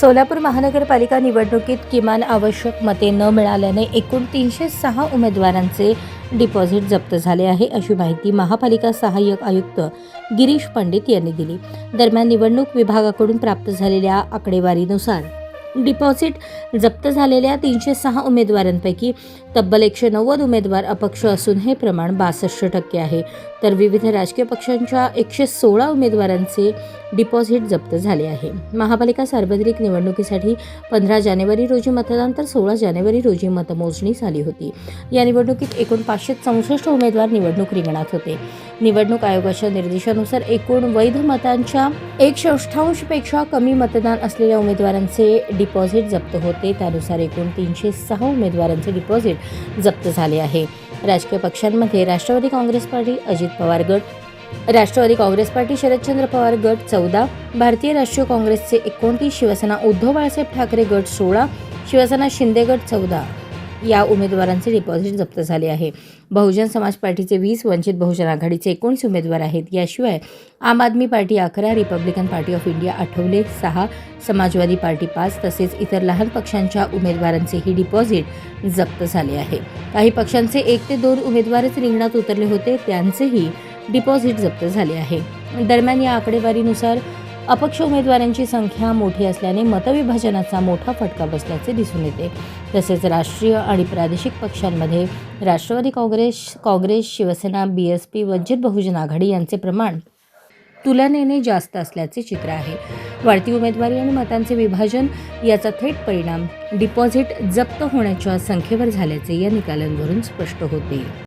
सोलापूर महानगरपालिका निवडणुकीत किमान आवश्यक मते न मिळाल्याने एकूण 306 उमेदवारांचे डिपॉझिट जप्त झाले आहे, अशी माहिती महापालिका सहाय्यक आयुक्त गिरीश पंडित यांनी दिली। दरम्यान निवडणूक विभागाकडून प्राप्त झालेल्या आकडेवारीनुसार डिपॉझिट जप्त झालेल्या 306 उमेदवारांपैकी तब्बल 190 उमेदवार अपक्ष असून हे प्रमाण 62% आहे, तर विविध राजकीय पक्षांच्या 116 उमेदवारांचे डिपॉझिट जप्त झाले आहे। महापालिका सार्वत्रिक निवडणुकीसाठी 15 जानेवारी रोजी मतदान तर 16 जानेवारी रोजी मतमोजणी झाली होती। या निवडणुकीत एकूण 564 उमेदवार निवडणूक रिंगणात होते। निवडणूक आयोगाच्या निर्देशानुसार एकूण वैध मतांच्या 1/4 पेक्षा कमी मतदान असलेल्या उमेदवारांचे डिपॉझिट जप्त होते। त्यानुसार एकूण 306 उमेदवारांचे डिपॉझिट जप्त झाले आहे। राजकीय पक्षांमध्ये राष्ट्रवादी काँग्रेस पार्टी अजित पवार गट, राष्ट्रवादी काँग्रेस पार्टी शरदचंद्र पवार गट 14, भारतीय राष्ट्रीय काँग्रेसचे 29, शिवसेना उद्धव बाळासाहेब ठाकरे गट 16, शिवसेना शिंदे गट 14 या उमेदवारांचे डिपॉझिट जप्त झाले आहे। बहुजन समाज पार्टीचे 20, वंचित बहुजन आघाडीचे 19 उमेदवार आहेत। याशिवाय Aam Aadmi Party 11, Republican Party of India Athawale 6, Samajwadi Party 5 तसेच इतर लहान पक्षांच्या उमेदवारांचेही डिपॉझिट जप्त झाले आहे। काही पक्षांचे 1 ते 2 उमेदवारच रिंगणात उतरले होते, त्यांचेही डिपॉझिट जप्त झाले आहे। दरम्यान या आकडेवारीनुसार अपक्ष उमेदवारांची संख्या मोठी असल्याने मतविभाजनाचा मोठा फटका बसल्याचे दिसून येते। तसेच राष्ट्रीय आणि प्रादेशिक पक्षांमध्ये राष्ट्रवादी काँग्रेस, शिवसेना, BSP, वंचित बहुजन आघाडी यांचे प्रमाण तुलनेने जास्त असल्याचे चित्र आहे। वाढती उमेदवारी आणि मतांचे विभाजन याचा थेट परिणाम डिपॉझिट जप्त होण्याच्या संख्येवर झाल्याचे या निकालांवरून स्पष्ट होते।